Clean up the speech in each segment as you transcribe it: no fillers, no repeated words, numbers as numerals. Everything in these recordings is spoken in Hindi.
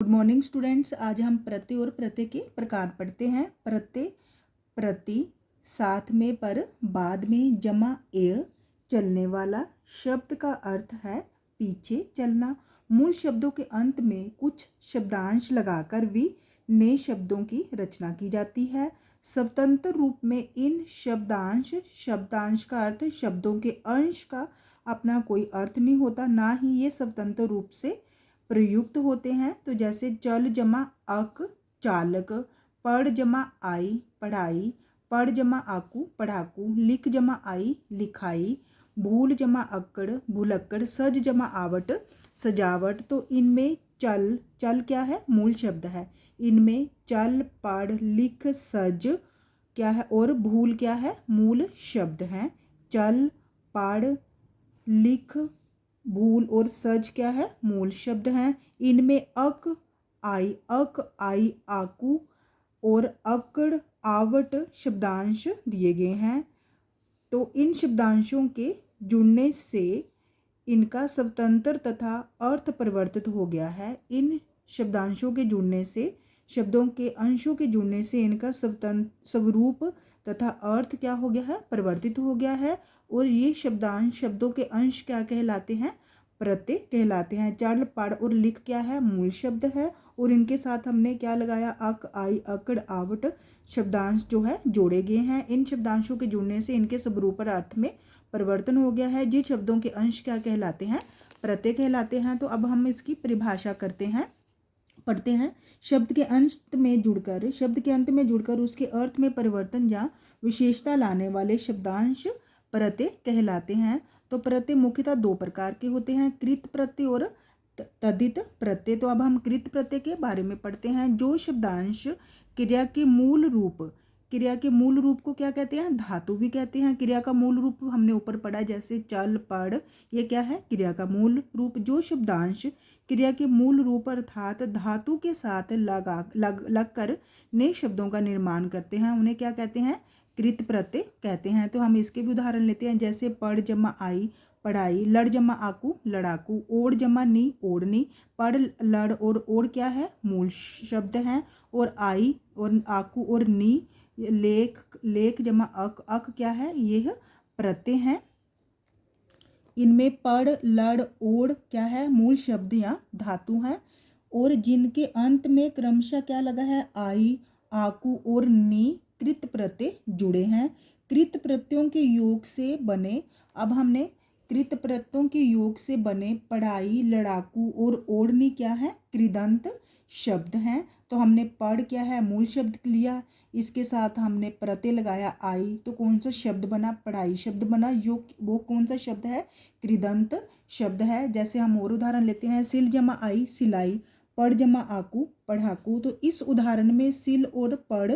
Good morning students. आज हम प्रत्यय और प्रत्यय के प्रकार पढ़ते हैं। प्रत्यय प्रति, साथ में, पर, बाद में, जमा ए, चलने वाला। शब्द का अर्थ है पीछे चलना। मूल शब्दों के अंत में कुछ शब्दांश लगाकर भी नए शब्दों की रचना की जाती है। स्वतंत्र रूप में इन शब्दांश का अर्थ शब्दों के अंश का अपना कोई अर्थ नहीं होता, ना ही ये स्वतंत्र रूप से प्रयुक्त होते हैं। तो जैसे चल जमा अक, चालक। पढ़ जमा आई, पढ़ाई। पढ़ जमा आकू, पढ़ाकू। लिख जमा आई, लिखाई। भूल जमा अक्कड़, भुलक्कड़। सज जमा आवट, सजावट। तो इनमें चल क्या है? मूल शब्द है। इनमें चल, पढ़, लिख, सज क्या है और भूल क्या है? मूल शब्द है। चल, पढ़, लिख, भूल और सज क्या है? मूल शब्द हैं। इनमें अक आई, आकू और अकड़, आवट शब्दांश दिए गए हैं। तो इन शब्दांशों के जुड़ने से इनका स्वतंत्र तथा अर्थ परिवर्तित हो गया है। इन शब्दांशों के जुड़ने से, शब्दों के अंशों के जुड़ने से इनका स्वरूप तथा अर्थ क्या हो गया है? परिवर्तित हो गया है। और ये शब्दांश, शब्दों के अंश क्या कहलाते हैं? प्रत्यय कहलाते हैं। चल, पढ़ और लिख क्या है? मूल शब्द है। और इनके साथ हमने क्या लगाया? अक, आई, अकड़, आवट शब्दांश जो है जोड़े गए हैं। इन शब्दांशों के जुड़ने से इनके स्वरूप और अर्थ में परिवर्तन हो गया है। जिन शब्दों के अंश क्या कहलाते हैं? प्रत्यय कहलाते हैं। तो अब हम इसकी परिभाषा करते हैं, पढ़ते हैं। शब्द के अंत में जुड़कर उसके अर्थ में परिवर्तन या विशेषता लाने वाले शब्दांश प्रत्यय कहलाते हैं। तो प्रत्यय मुख्यतः दो प्रकार के होते हैं, कृत प्रत्यय और तद्धित प्रत्यय। तो अब हम कृत प्रत्यय के बारे में पढ़ते हैं। जो शब्दांश क्रिया के मूल रूप को क्या कहते हैं? धातु भी कहते हैं। क्रिया का मूल रूप हमने ऊपर पढ़ा, जैसे चल, पढ़, ये क्या है? क्रिया का मूल रूप। जो शब्दांश क्रिया के मूल रूप अर्थात धातु के साथ लग कर नए शब्दों का निर्माण करते हैं, उन्हें क्या कहते हैं? कृत प्रत्यय कहते हैं। तो हम इसके भी उदाहरण लेते हैं, जैसे पढ़ जमा आई, पढ़ाई। लड़ जमा आकू, लड़ाकू। ओढ़ जमा नी, ओढ़नी। पढ़, लड़ और ओढ़ क्या है? मूल शब्द हैं। और आई और आकू और नी, लेख जमा अक क्या है? यह प्रत्यय हैं। इनमें पढ़, लड़, ओढ़ क्या है? मूल शब्द या धातु है। और जिनके अंत में क्रमशः क्या लगा है? आई, आकू और नी कृत प्रत्यय जुड़े हैं। कृत प्रत्ययों के योग से बने, अब हमने कृत प्रत्ययों के योग से बने पढ़ाई, लड़ाकू और ओढ़नी क्या है? कृदंत शब्द हैं। तो हमने पढ़ क्या है? मूल शब्द लिया, इसके साथ हमने प्रत्यय लगाया आई, तो कौन सा शब्द बना? पढ़ाई शब्द बना। वो कौन सा शब्द है? कृदंत शब्द है। जैसे हम और उदाहरण लेते हैं, सिल जमा आई, सिलाई। पढ़ जमा आकू, पढ़ाकू। तो इस उदाहरण में सिल और पढ़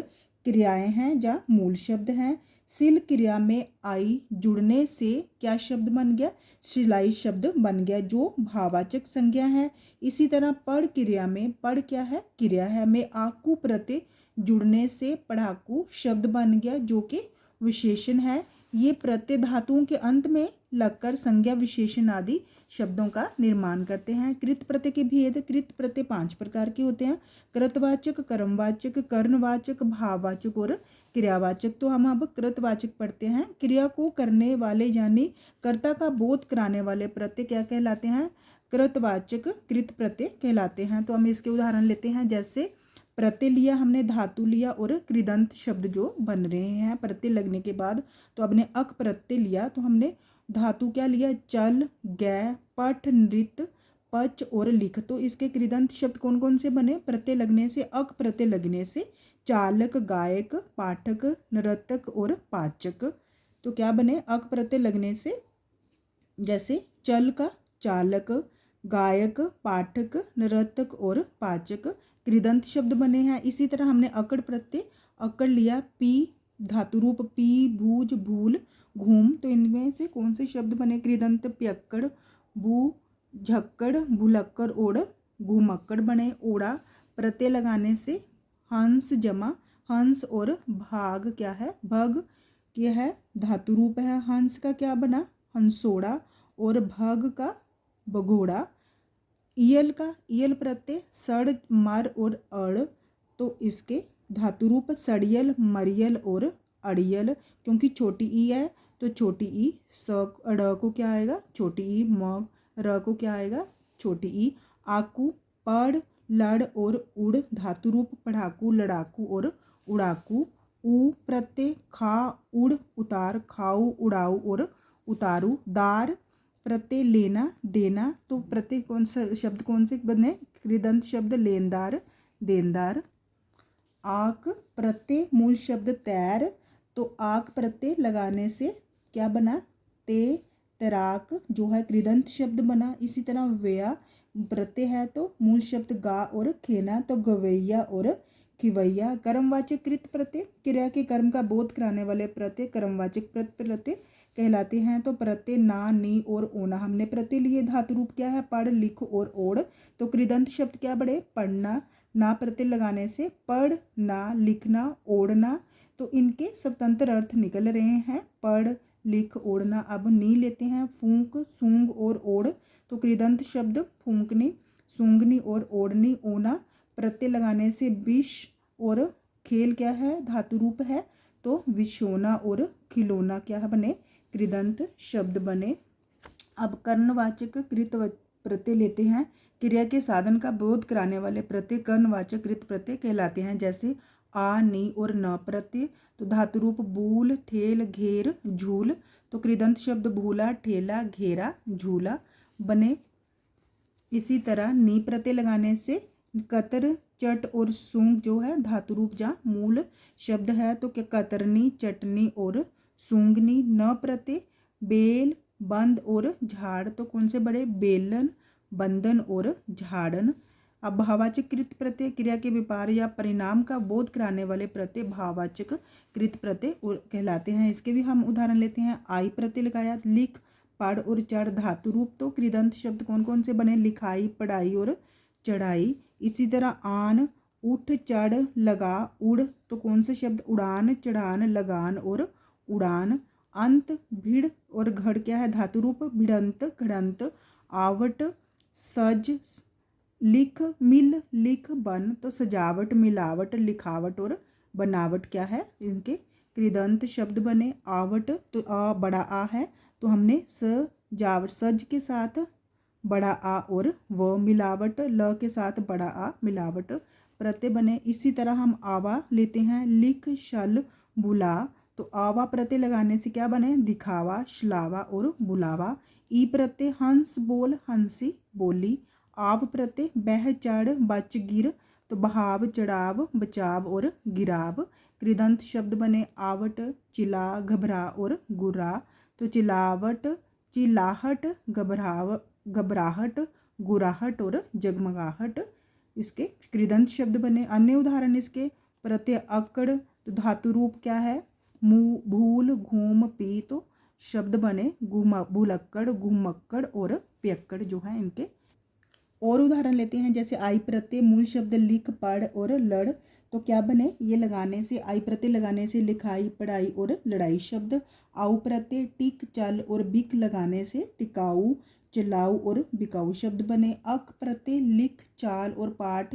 क्रियाएं हैं या मूल शब्द हैं। सिल क्रिया में आई जुड़ने से क्या शब्द बन गया? सिलाई शब्द बन गया, जो भाववाचक संज्ञा है। इसी तरह पढ़ क्रिया में पढ़ क्या है? क्रिया है। में आकू प्रत्यय जुड़ने से पढ़ाकू शब्द बन गया, जो कि विशेषण है। ये प्रत्यय धातुओं के अंत में लगकर संज्ञा, विशेषण आदि शब्दों का निर्माण करते हैं। कृत प्रत्यय के भेद। कृत प्रत्यय 5 प्रकार के होते हैं, कृतवाचक, कर्मवाचक, कर्णवाचक, भाववाचक और क्रियावाचक। तो हम अब कृतवाचक पढ़ते हैं। क्रिया को करने वाले यानी कर्ता का बोध कराने वाले प्रत्यय क्या कहलाते हैं? कृतवाचक कृत प्रत्यय कहलाते हैं। तो हम इसके उदाहरण लेते हैं, जैसे प्रत्यय लिया हमने, धातु लिया और कृदंत शब्द जो बन रहे हैं प्रत्यय लगने के बाद। तो अपने अक प्रत्यय लिया, तो हमने धातु क्या लिया? चल, गै, पठ, नृत्य, पच और लिख। तो इसके कृदंत शब्द कौन कौन से बने? प्रत्यय लगने से, अक प्रत्यय लगने से चालक, गायक, पाठक, नर्तक और पाचक। तो क्या बने? अक प्रत्यय लगने से, जैसे चल का चालक, गायक, पाठक, नर्तक और पाचक कृदंत शब्द बने हैं। इसी तरह हमने अकड़ प्रत्यय अकड़ लिया, पी धातु रूप, पी, भूज, भूल, घूम। तो इनमें से कौन से शब्द बने? कृदंत प्यक्कड़, भू, झक्कड़, भुलक्कड़, ओढ़, घूमक्कड़ बने। ओढ़ा प्रत्यय लगाने से हंस जमा हंस और भाग क्या है? भग क्या है? धातु रूप है। हंस का क्या बना? हंसोड़ा और भग का भगोड़ा। यल प्रत्यय सड़, मर और अड़, तो इसके धातु रूप सड़ियल, मरियल और अड़ियल। क्योंकि छोटी ई है तो छोटी ई, ड़ को क्या आएगा छोटी ई, म र को क्या आएगा छोटी ई। आकू, पढ़, लड़ और उड़, धातु रूप पढ़ाकू, लड़ाकू और उड़ाकू। ऊ प्रत्यय खा, उड़, उतार, खाऊ, उड़ाऊ और उतारू। दार प्रत्यय लेना, देना, तो प्रत्यय कौन सा शब्द कौन से बने, कृदंत शब्द लेनदार, देनदार। आक प्रत्यय मूल शब्द तैर, तो आक प्रत्यय लगाने से क्या बना, ते, तैराक जो है कृदंत शब्द बना। इसी तरह व्यया प्रत्यय है तो मूल शब्द गा और खेना, तो गवैया और खिवैया। कर्मवाचक कृत प्रत्यय क्रिया के कर्म का बोध कराने वाले प्रत्यय कर्मवाचक प्रत्यय कहलाते हैं। तो प्रत्यय ना, नी और ओना, हमने प्रत्यय लिए, धातु रूप क्या है पढ़, लिख और ओढ़। तो कृदंत शब्द क्या बड़े, पढ़ना। ना प्रत्यय लगाने से पढ़ना, लिखना, ओढ़ना, तो इनके स्वतंत्र अर्थ निकल रहे हैं, पढ़, लिख, ओढ़ना। अब नी लेते हैं, फूंक, सूंघ और ओढ़, तो कृदंत शब्द फूंकनी, सूंघनी और ओढ़नी। ओना प्रत्यय लगाने से विष और खेल क्या है धातु रूप है, तो विशोना और खिलौना क्या है बने कृदंत शब्द बने। अब कर्णवाचक कृत प्रत्यय लेते हैं। क्रिया के साधन का बोध कराने वाले प्रत्यय कर्णवाचक कृत प्रत्यय कहलाते हैं। जैसे आ, नी और न प्रत्यय, तो धातु रूप बूल, ठेल, घेर, झूल, तो कृदंत शब्द भूला, ठेला, घेरा, झूला बने। इसी तरह नी प्रत्यय लगाने से कतर, चट और सूंग जो है धातु रूप जहाँ मूल शब्द है, तो क्या कतरनी, चटनी और सूंगनी। न प्रत्यय बेल, बंद और झाड़, तो कौन से बड़े, बेलन, बंधन और झाड़न। अब भाववाचक कृत प्रत्यय क्रिया के व्यापार या परिणाम का बोध कराने वाले प्रत्यय भाववाचक कृत प्रत्यय कहलाते हैं। इसके भी हम उदाहरण लेते हैं। आई प्रत्यय लगाया, लिख, पढ़ और चढ़ धातु रूप, तो कृदंत शब्द कौन कौन से बने, लिखाई, पढ़ाई और चढ़ाई। इसी तरह आन, उठ, चढ़, लगा, उड़, तो कौन से शब्द, उड़ान, चढ़ान, लगान और उड़ान। अंत, भिड़ और घड़ क्या है धातु रूप, भिड़ंत, घड़ंत। आवट, सज, लिख, मिल, लिख, बन, तो सजावट, मिलावट, लिखावट और बनावट क्या है इनके कृदंत शब्द बने। आवट तो आ बड़ा आ है, तो हमने सजावट सज के साथ बड़ा आ और व मिलावट, ल के साथ बड़ा आ मिलावट प्रत्यय बने। इसी तरह हम आवा लेते हैं, लिख, शल, बुला, तो आवा प्रत्यय लगाने से क्या बने, दिखावा, शलावा और बुलावा। ई प्रत्यय हंस, बोल, हंसी, बोली। आव प्रत्यय बह, चढ़, बच, गिर, तो बहाव, चढ़ाव, बचाव और गिराव। कृदंत शब्द बने आवट, चिला, घबरा और गुरा, तो चिलावट, चिल्लाहट, घबराहट, गुराहट और जगमगाहट इसके कृदंत शब्द बने। अन्य उदाहरण इसके प्रत्यय अक्कड़, तो धातु रूप क्या है, मुँह, भूल, घूम, पी, तो शब्द बने भूलक्कड़, घुमक्कड़ और पियक्कड़ जो है इनके। और उदाहरण लेते हैं। जैसे आई प्रत्यय मूल शब्द लिख, पढ़ और लड़, तो क्या बने, ये लगाने से आई प्रत्यय लगाने से लिखाई, पढ़ाई और लड़ाई शब्द। आऊ प्रत्यय टिक, चल और बिक लगाने से टिकाऊ, चलाऊ और बिकाऊ शब्द बने। अक प्रत्यय लिख, चाल और पाठ,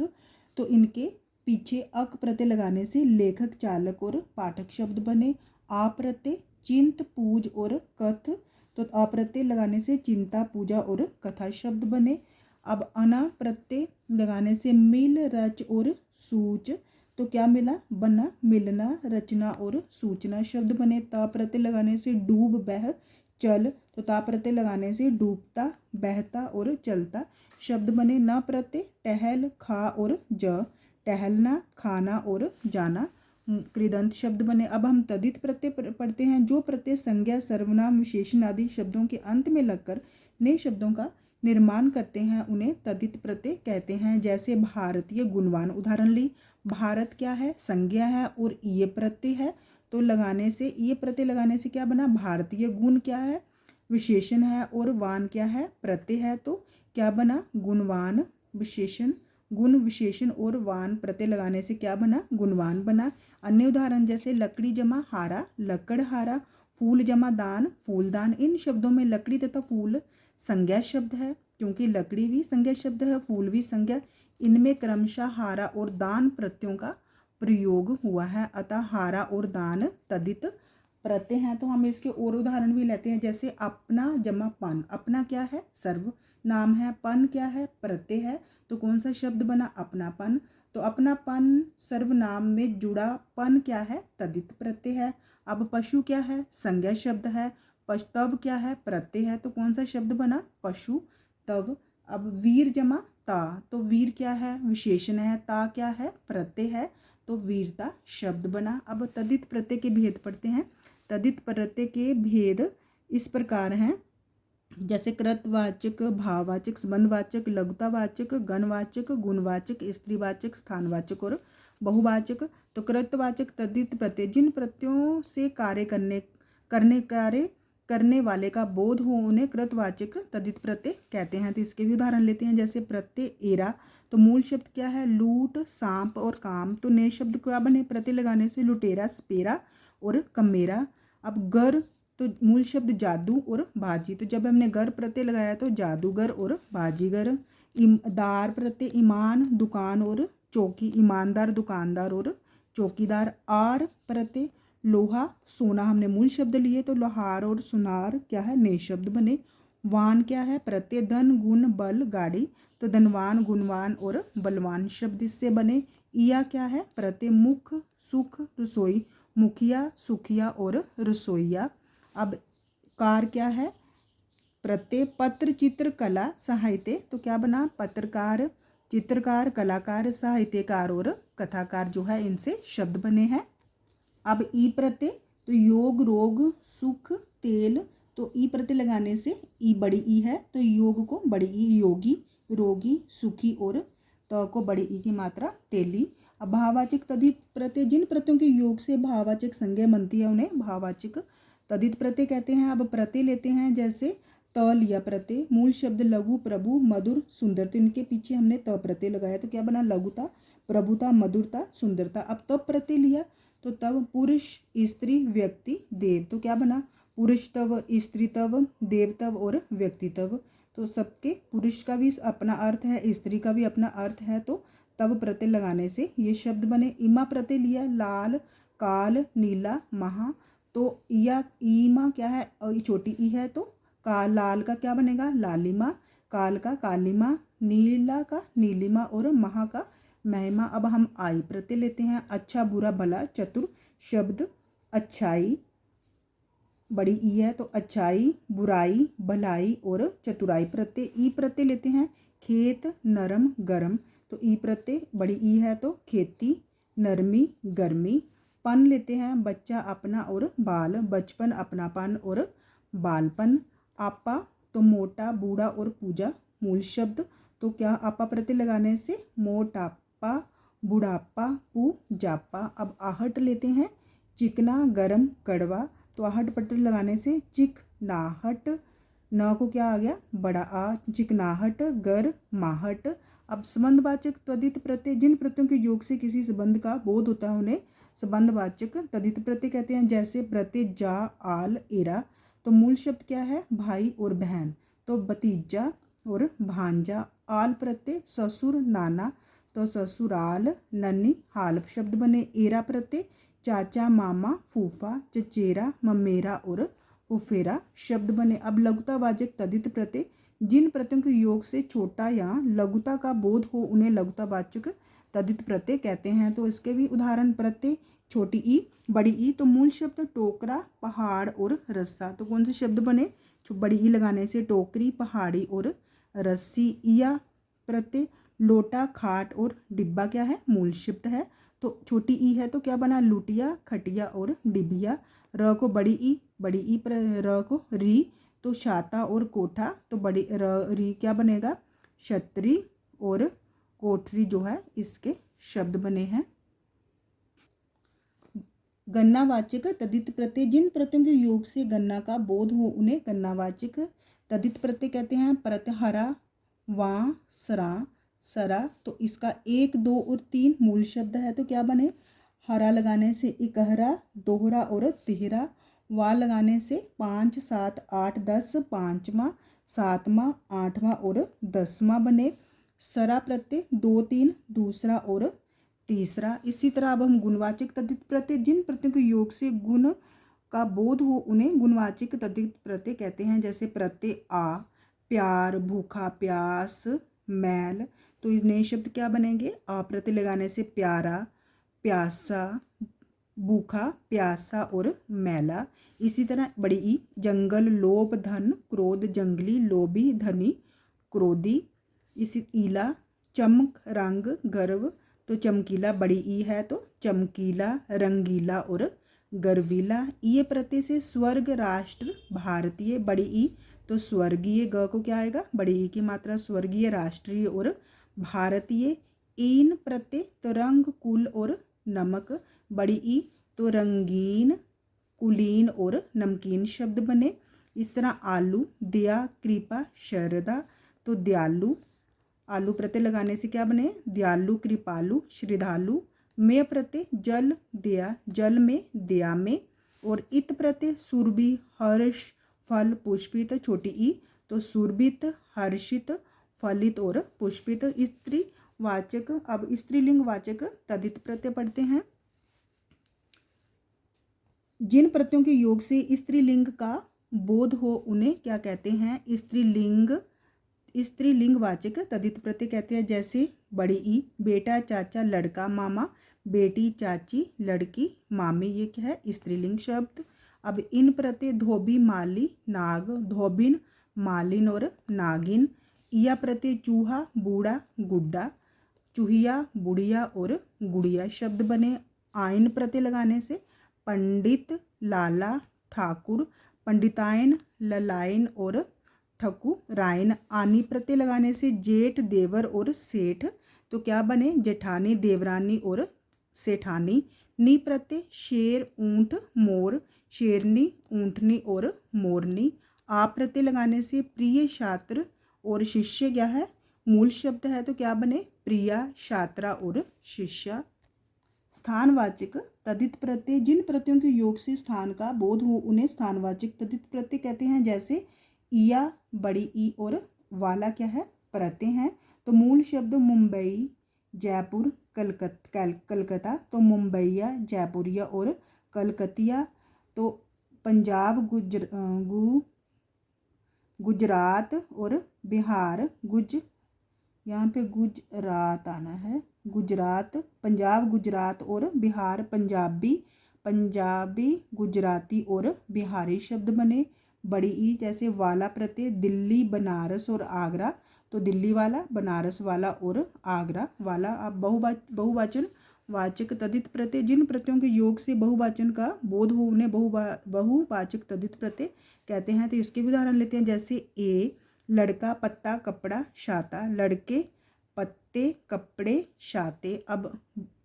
तो इनके पीछे अक प्रत्यय लगाने से लेखक, चालक और पाठक शब्द बने। आ प्रत्यय चिंत, पूज और कथ, तो आ प्रत्यय लगाने से चिंता, पूजा और कथा शब्द बने। अब अना प्रत्यय लगाने से मिल, रच और सूच, तो क्या मिला, बना, मिलना, रचना और सूचना शब्द बने। ता प्रत्यय लगाने से डूब, बह, चल, तो ता प्रत्यय लगाने से डूबता, बहता और चलता शब्द बने। न प्रत्यय टहल, खा और ज, टहलना, खाना और जाना कृदंत शब्द बने। अब हम तदित प्रत्यय पढ़ते हैं। जो प्रत्यय संज्ञा, सर्वनाम, विशेषण आदि शब्दों के अंत में लगकर नए शब्दों का निर्माण करते हैं उन्हें तदित प्रत्यय कहते हैं। जैसे भारतीय, गुणवान उदाहरण ली। भारत क्या है, संज्ञा है और ये प्रत्यय है, तो लगाने से ये प्रत्यय लगाने से क्या बना, भारतीय। गुण क्या है, विशेषण है और वान क्या है, प्रत्यय है, तो क्या बना, गुणवान विशेषण। गुण, विशेषण और वान प्रत्यय लगाने से क्या बना, गुणवान बना। अन्य उदाहरण जैसे लकड़ी जमा हारा, लकड़हारा। फूल जमा दान, फूलदान। इन शब्दों में लकड़ी तथा फूल संज्ञा शब्द है क्योंकि लकड़ी भी संज्ञा शब्द है, फूल भी संज्ञा, इनमें क्रमशः हारा और दान प्रत्ययों का प्रयोग हुआ है, अतः हारा और दान तदित प्रत्यय हैं। तो हम इसके और उदाहरण भी लेते हैं, जैसे अपना जमा पन। अपना क्या है? सर्व नाम है। पन क्या है? प्रत्यय है। तो कौन सा शब्द बना? अपनापन। तो अपनापन सर्वनाम में जुड़ा पन क्या है? तदित प्रत्यय है। अब पशु क्या है? संज्ञा शब्द है। तव क्या है? प्रत्यय है। तो कौन सा शब्द बना? पशु तव। अब वीर जमा ता, तो वीर क्या है? विशेषण है। ता क्या है? प्रत्यय है। तो वीरता शब्द बना। अब तदित प्रत्यय के भेद पढ़ते हैं। तदित प्रत्यय के भेद इस प्रकार हैं, जैसे कृतवाचक, भाववाचक, संबंधवाचक, लघुतावाचक, गणवाचक, गुणवाचक, स्त्रीवाचक, स्थानवाचक और बहुवाचक। तो कृतवाचक तद्धित प्रत्यय जिन प्रत्ययों से कार्य करने वाले का बोध हो उन्हें कृतवाचक तद्धित प्रत्यय कहते हैं। तो इसके भी उदाहरण लेते हैं, जैसे प्रत्यय एरा। तो मूल शब्द क्या है? लूट, सांप और काम। तो नए शब्द क्या बने? प्रत्यय लगाने से लुटेरा, सपेरा और कमेरा। अब गर, तो मूल शब्द जादू और बाजी। तो जब हमने गर प्रत्यय लगाया तो जादूगर और बाजीगर। दार प्रत्यय ईमान, दुकान और चौकी। ईमानदार, दुकानदार और चौकीदार। आर प्रत्यय लोहा, सोना। हमने मूल शब्द लिए तो लोहार और सुनार क्या है? नए शब्द बने। वान क्या है? प्रत्यय धन, गुण, बल, गाड़ी। तो धनवान, गुणवान और बलवान शब्द इससे बने। इया क्या है? प्रत्यय मुख, सुख, रसोई। मुखिया, सुखिया और रसोईया। अब कार क्या है? प्रत्यय पत्र, चित्र, कला, साहित्य। तो क्या बना? पत्रकार, चित्रकार, कलाकार, साहित्यकार और कथाकार जो है इनसे शब्द बने हैं। अब ई प्रत्यय, तो योग, रोग, सुख, तेल। तो ई प्रत्यय लगाने से ई बड़ी ई है, तो योग को बड़ी ई योगी, रोगी, सुखी और तो को बड़ी ई की मात्रा तेली। अब भाववाचक तद्धित प्रत्यय जिन प्रत्ययों के योग से भाववाचक संज्ञा बनती है उन्हें भाववाचक तद्धित प्रत्यय कहते हैं। अब प्रत्यय लेते हैं, जैसे त लिया प्रत्यय, मूल शब्द लघु, प्रभु, मधुर, सुंदर। तो इनके पीछे हमने त प्रत्यय लगाया तो क्या बना? लघुता, प्रभुता, मधुरता, सुंदरता। अब तब प्रत्यय लिया तो तब पुरुष, स्त्री, व्यक्ति, देव। तो क्या बना? पुरुष तव, स्त्री तव, देव तव और व्यक्ति तव। तो सबके पुरुष का भी अपना अर्थ है, स्त्री का भी अपना अर्थ है, तो तब प्रत्यय लगाने से ये शब्द बने। इमा प्रत्यय लिया, लाल, काल, नीला, महा। तो या ईमा क्या है? छोटी ई है, तो लाल का क्या बनेगा? लालिमा, काल का कालिमा, नीला का नीलिमा और महा का महिमा। अब हम आई प्रत्यय लेते हैं, अच्छा, बुरा, भला, चतुर। शब्द अच्छाई, बड़ी ई है तो अच्छाई, बुराई, भलाई और चतुराई। प्रत्यय ई प्रत्यय लेते हैं, खेत, नरम, गरम। तो ई प्रत्यय बड़ी ई है तो खेती, नरमी, गर्मी। पन लेते हैं, बच्चा, अपना और बाल। बचपन, अपनापन और बालपन। आपा, तो मोटा, बूढ़ा और पूजा। मूल शब्द, तो क्या आपा प्रत्यय लगाने से मोटापा, बुढ़ापा, जापा। अब आहट लेते हैं, चिकना, गरम, कड़वा। तो आहट प्रत्यय लगाने से चिक नाहट, न को क्या आ गया? बड़ा आ, चिकनाहट, गर, माहट। अब संबंधवाचक तद्धित प्रत्यय जिन प्रत्ययों के योग से किसी संबंध का बोध होता है उन्हें संबंधवाचक तद्धित प्रत्यय कहते हैं। जैसे प्रत्यय जा, आल, एरा। तो मूल शब्द क्या है? भाई और बहन। तो भतीजा और भांजा। आल प्रत्यय ससुर, नाना। तो ससुराल, नन्ही, हाल शब्द बने। एरा प्रत्यय चाचा, मामा, फूफा, चचेरा, ममेरा और फुफेरा शब्द बने। अब लघुतावाचक तद्धित प्रत्यय जिन प्रत्ययों के योग से छोटा या लघुता का बोध हो उन्हें लघुतावाचक तद्धित प्रत्यय कहते हैं। तो इसके भी उदाहरण, प्रत्यय छोटी ई, बड़ी ई। तो मूल शब्द टोकरा, पहाड़ और रस्सा। तो कौन से शब्द बने? बड़ी ई लगाने से टोकरी, पहाड़ी और रस्सी। या प्रत्यय लोटा, खाट और डिब्बा क्या है? मूल शब्द है। तो छोटी ई है तो क्या बना? लुटिया, खटिया और डिबिया। र को बड़ी ई पर र को री। तो छाता और कोठा। तो बड़ी री क्या बनेगा? छतरी और कोठरी जो है इसके शब्द बने हैं। गन्नावाचक तद्धित प्रत्यय जिन प्रत्ययों के योग से गन्ना का बोध हो उन्हें गन्नावाचक तद्धित प्रत्यय कहते हैं। प्रत्यय हरा, वां, सरा, सरा। तो इसका 1, 2 और 3 मूल शब्द है तो क्या बने? हरा लगाने से इकहरा, दोहरा और तिहरा। वा लगाने से 5, 7, 8, 10 पांचवा, सातवां, आठवां और 10वां बने। सरा प्रत्यय 2 3 दूसरा और तीसरा। इसी तरह अब हम गुणवाचक तद्धित प्रत्यय, जिन प्रत्ययों के योग से गुण का बोध हो उन्हें गुणवाचक तद्धित प्रत्यय कहते हैं। जैसे प्रत्यय आ, प्यार, भूखा, प्यास, मैल, तो इस नए शब्द क्या बनेंगे? आ प्रत्यय लगाने से प्यारा, प्यासा, भूखा, प्यासा और मैला। इसी तरह बड़ी ई, जंगल, लोभ, धन, क्रोध, जंगली, लोभी, धनी, क्रोधी। इसी ईला, चमक, रंग, गर्व, तो चमकीला, बड़ी ई है तो चमकीला, रंगीला और गर्वीला। ये प्रत्यय से स्वर्ग, राष्ट्र, भारतीय, बड़ी ई तो स्वर्गीय, ग को क्या आएगा? बड़ी ई की मात्रा, स्वर्गीय, राष्ट्रीय और भारतीय। ईन प्रत्यय तो रंग, कुल और नमक, बड़ी ई तो रंगीन, कुलीन और नमकीन शब्द बने। इस तरह आलू, दया, कृपा, श्रद्धा, तो दयालु, आलू प्रत्यय लगाने से क्या बने? दयालु, कृपालु, श्रद्धालु। में प्रत्यय जल, दया, जल में, दया में। और इत प्रत्यय सुरभि, हर्ष, फल, पुष्पित, छोटी ई तो सुरभित, हर्षित, फलित और पुष्पित। स्त्रीवाचक, अब स्त्रीलिंग वाचक तद्धित प्रत्यय पढ़ते हैं। जिन प्रत्ययों के योग से स्त्रीलिंग का बोध हो उन्हें क्या कहते हैं? स्त्रीलिंग वाचक तद्धित प्रत्यय कहते हैं। जैसे बड़ी ई, बेटा, चाचा, लड़का, मामा, बेटी, चाची, लड़की, मामी, ये क्या है? स्त्रीलिंग शब्द। अब इन प्रत्यय धोबी, माली, नाग, धोबिन, मालिन और नागिन। या प्रत्यय चूहा, बूढ़ा, गुड्डा, चूहिया, बुढ़िया और गुड़िया शब्द बने। आइन प्रत्यय लगाने से पंडित, लाला, ठाकुर, पंडितायन, ललायन और ठकुरायन। आनी प्रत्यय लगाने से जेठ, देवर और सेठ, तो क्या बने? जेठानी, देवरानी और सेठानी। नी प्रत्यय शेर, ऊंट, मोर, शेरनी, ऊंटनी और मोरनी। आ प्रत्यय लगाने से प्रिय, छात्र और शिष्य क्या है? मूल शब्द है तो क्या बने? प्रिया, छात्रा और शिष्या। स्थानवाचक तद्धित प्रत्यय, जिन प्रत्ययों के योग से स्थान का बोध हो उन्हें स्थानवाचक तद्धित प्रत्यय कहते हैं। जैसे इया, बड़ी ई और वाला क्या है? प्रत्यय हैं। तो मूल शब्द मुंबई, जयपुर, कलकत्ता, तो मुंबईया, जयपुरिया और कलकतिया। तो पंजाब, गुजरात और बिहार, यहाँ पे गुजरात आना है, गुजरात, पंजाब, गुजरात और बिहार, पंजाबी, गुजराती और बिहारी शब्द बने। बड़ी ई, जैसे वाला प्रत्यय दिल्ली, बनारस और आगरा, तो दिल्ली वाला, बनारस वाला और आगरा वाला। अब बहुवचन वाचक तद्धित प्रत्यय, जिन प्रत्ययों के योग से बहुवचन का बोध हो उन्हें बहुवाचक तद्धित प्रत्यय कहते हैं। तो इसके भी उदाहरण लेते हैं। जैसे ए, लड़का, पत्ता, कपड़ा, छाता, लड़के, पत्ते, कपड़े, छाते। अब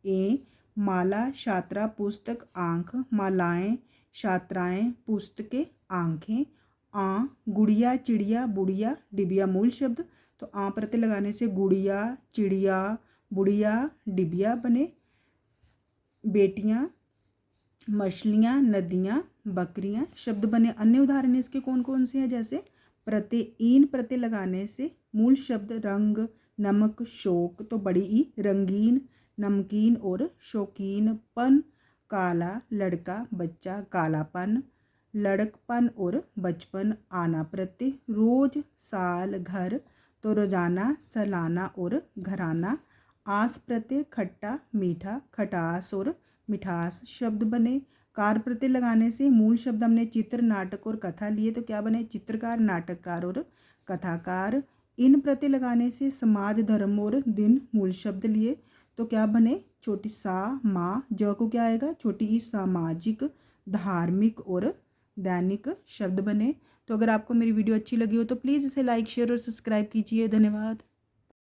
ए, माला, छात्रा, पुस्तक, आँख, मालाएं, छात्राएं, पुस्तकें, आँखें। आ, गुड़िया, चिड़िया, बुढ़िया, डिबिया मूल शब्द, तो आ प्रत्यय लगाने से गुड़िया, चिड़िया, बुढ़िया, डिबिया बने। बेटियां, मछलियां, नदियां, बकरियां शब्द बने। अन्य उदाहरण इसके कौन कौन से हैं? जैसे प्रत्यय ईन प्रत्यय लगाने से मूल शब्द रंग, नमक, शोक, तो बड़ी ई रंगीन, नमकीन और शौकीन। पन, काला, लड़का, बच्चा, कालापन, लड़कपन और बचपन। आना प्रत्यय रोज, साल, घर, तो रोजाना, सालाना और घराना। आस प्रत्यय खट्टा, मीठा, खटास और मिठास शब्द बने। कार प्रत्यय लगाने से मूल शब्द हमने चित्र, नाटक और कथा लिए, तो क्या बने? चित्रकार, नाटककार और कथाकार। इन प्रत्यय लगाने से समाज, धर्म और दिन मूल शब्द लिए, तो क्या बने? छोटी सा, माँ, ज को क्या आएगा? छोटी ई, सामाजिक, धार्मिक और दैनिक शब्द बने। तो अगर आपको मेरी वीडियो अच्छी लगी हो तो प्लीज़ इसे लाइक, शेयर और सब्सक्राइब कीजिए। धन्यवाद।